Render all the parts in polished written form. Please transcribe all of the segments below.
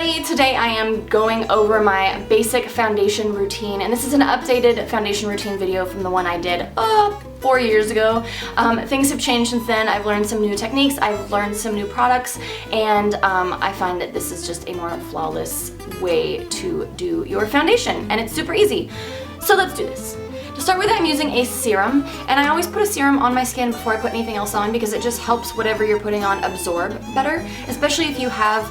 everybody! Today I am going over my basic foundation routine, and this is an updated foundation routine video from the one I did 4 years ago. Things have changed since then. I've learned some new techniques, I've learned some new products, and I find that this is just a more flawless way to do your foundation, and it's super easy. So let's do this. To start with, I'm using a serum, and I always put a serum on my skin before I put anything else on because it just helps whatever you're putting on absorb better, especially if you have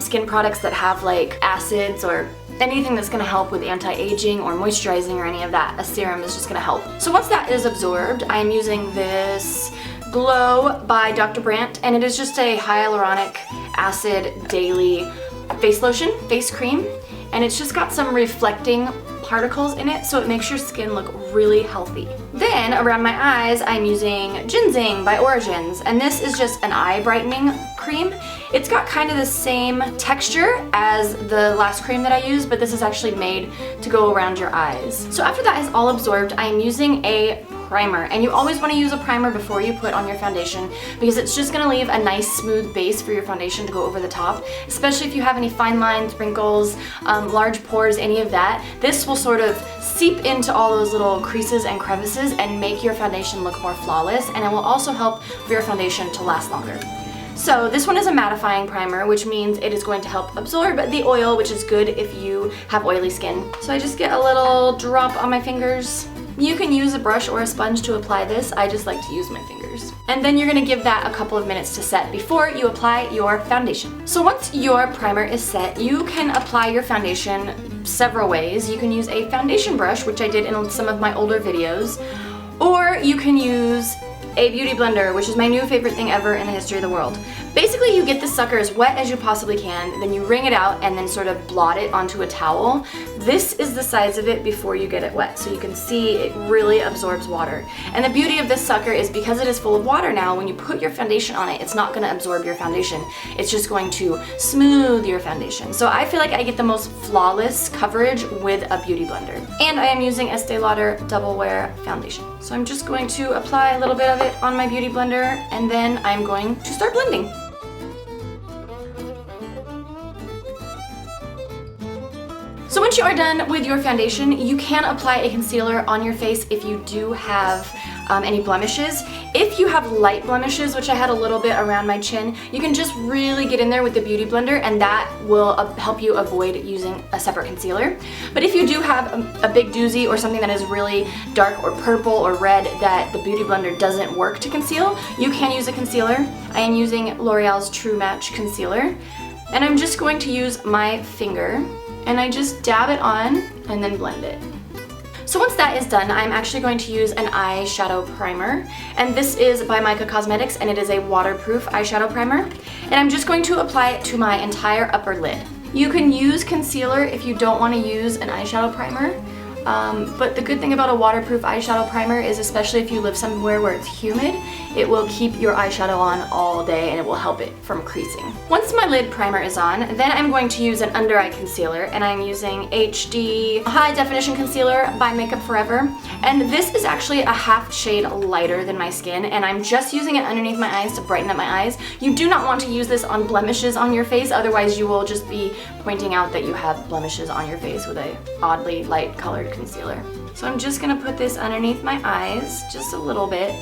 skin products that have like acids or anything that's going to help with anti-aging or moisturizing or any of that. A serum is just going to help. So once that is absorbed, I'm using this Glow by Dr. Brandt, and it is just a hyaluronic acid daily face lotion, face cream, and it's just got some reflecting particles in it, so it makes your skin look really healthy. Then around my eyes, I'm using Ginzing by Origins, and this is just an eye brightening cream. It's got kind of the same texture as the last cream that I used, but this is actually made to go around your eyes. So after that is all absorbed, I'm using a primer, and you always want to use a primer before you put on your foundation because it's just going to leave a nice smooth base for your foundation to go over the top, especially if you have any fine lines, wrinkles, large pores, any of that. This will sort of seep into all those little creases and crevices and make your foundation look more flawless, and it will also help for your foundation to last longer. So this one is a mattifying primer, which means it is going to help absorb the oil, which is good if you have oily skin. So I just get a little drop on my fingers. You can use a brush or a sponge to apply this. I just like to use my fingers. And then you're gonna give that a couple of minutes to set before you apply your foundation. So once your primer is set, you can apply your foundation several ways. You can use a foundation brush, which I did in some of my older videos, or you can use a beauty blender, which is my new favorite thing ever in the history of the world. Basically, you get this sucker as wet as you possibly can, then you wring it out and then sort of blot it onto a towel. This is the size of it before you get it wet, so you can see it really absorbs water. And the beauty of this sucker is because it is full of water now, when you put your foundation on it, it's not going to absorb your foundation. It's just going to smooth your foundation. So I feel like I get the most flawless coverage with a beauty blender. And I am using Estee Lauder Double Wear Foundation. So I'm just going to apply a little bit of it on my beauty blender, and then I'm going to start blending. So once you are done with your foundation, you can apply a concealer on your face if you do have any blemishes. If you have light blemishes, which I had a little bit around my chin, you can just really get in there with the beauty blender, and that will help you avoid using a separate concealer. But if you do have a big doozy or something that is really dark or purple or red that the beauty blender doesn't work to conceal, you can use a concealer. I am using L'Oreal's True Match Concealer, and I'm just going to use my finger, and I just dab it on and then blend it. So once that is done, I'm actually going to use an eyeshadow primer, and this is by Mica Cosmetics, and it is a waterproof eyeshadow primer, and I'm just going to apply it to my entire upper lid. You can use concealer if you don't want to use an eyeshadow primer, but the good thing about a waterproof eyeshadow primer is, especially if you live somewhere where it's humid, it will keep your eyeshadow on all day and it will help it from creasing. Once my lid primer is on, then I'm going to use an under eye concealer, and I'm using HD High Definition Concealer by Makeup Forever, and this is actually a half shade lighter than my skin, and I'm just using it underneath my eyes to brighten up my eyes. You do not want to use this on blemishes on your face, otherwise you will just be pointing out that you have blemishes on your face with a oddly light colored concealer. So I'm just gonna put this underneath my eyes just a little bit,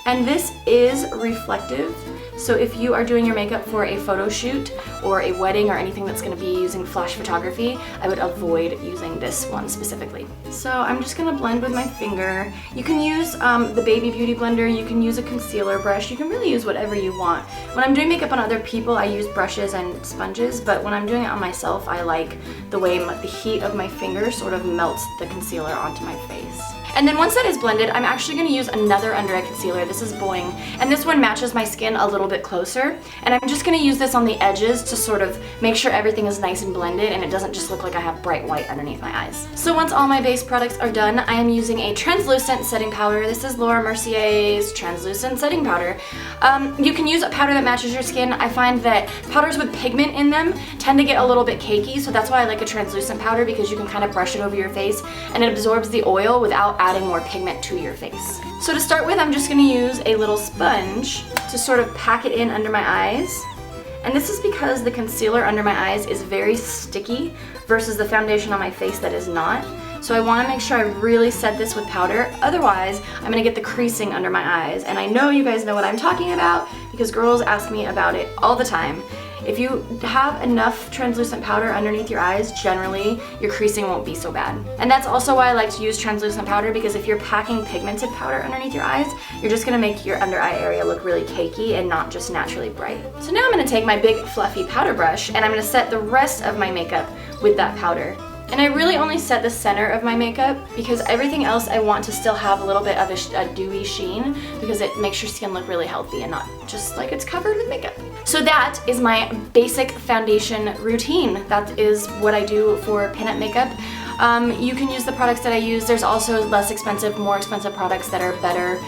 and this is reflective, so if you are doing your makeup for a photo shoot or a wedding or anything that's going to be using flash photography, I would avoid using this one specifically. So I'm just going to blend with my finger. You can use the baby beauty blender, you can use a concealer brush, you can really use whatever you want. When I'm doing makeup on other people, I use brushes and sponges, but when I'm doing it on myself, I like the way the heat of my finger sort of melts the concealer onto my face. And then once that is blended, I'm actually going to use another under eye concealer. This is Boi-Ing, and this one matches my skin a little bit closer. And I'm just going to use this on the edges to sort of make sure everything is nice and blended and it doesn't just look like I have bright white underneath my eyes. So once all my base products are done, I am using a translucent setting powder. This is Laura Mercier's translucent setting powder. You can use a powder that matches your skin. I find that powders with pigment in them tend to get a little bit cakey, so that's why I like a translucent powder, because you can kind of brush it over your face and it absorbs the oil without adding more pigment to your face. So to start with, I'm just going to use a little sponge to sort of pack it in under my eyes, And this is because the concealer under my eyes is very sticky versus the foundation on my face that is not. So I want to make sure I really set this with powder, otherwise I'm going to get the creasing under my eyes. And I know you guys know what I'm talking about because girls ask me about it all the time. If you have enough translucent powder underneath your eyes, generally your creasing won't be so bad. And that's also why I like to use translucent powder, because if you're packing pigmented powder underneath your eyes, you're just gonna make your under eye area look really cakey and not just naturally bright. So now I'm gonna take my big fluffy powder brush and I'm gonna set the rest of my makeup with that powder. And I really only set the center of my makeup because everything else I want to still have a little bit of a dewy sheen, because it makes your skin look really healthy and not just like it's covered with makeup. So that is my basic foundation routine. That is what I do for pinup makeup. You can use the products that I use. There's also less expensive, more expensive products that are better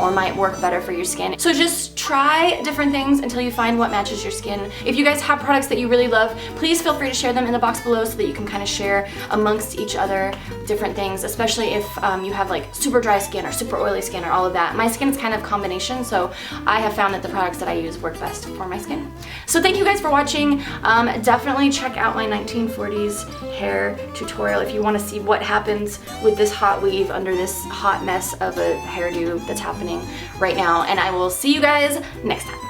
or might work better for your skin. So just try different things until you find what matches your skin. If you guys have products that you really love, please feel free to share them in the box below so that you can kind of share amongst each other different things, especially if you have like super dry skin or super oily skin or all of that. My skin is kind of a combination, so I have found that the products that I use work best for my skin. So thank you guys for watching. Definitely check out my 1940s hair tutorial if you want to see what happens with this hot weave under this hot mess of a hairdo that's happening right now, and I will see you guys next time.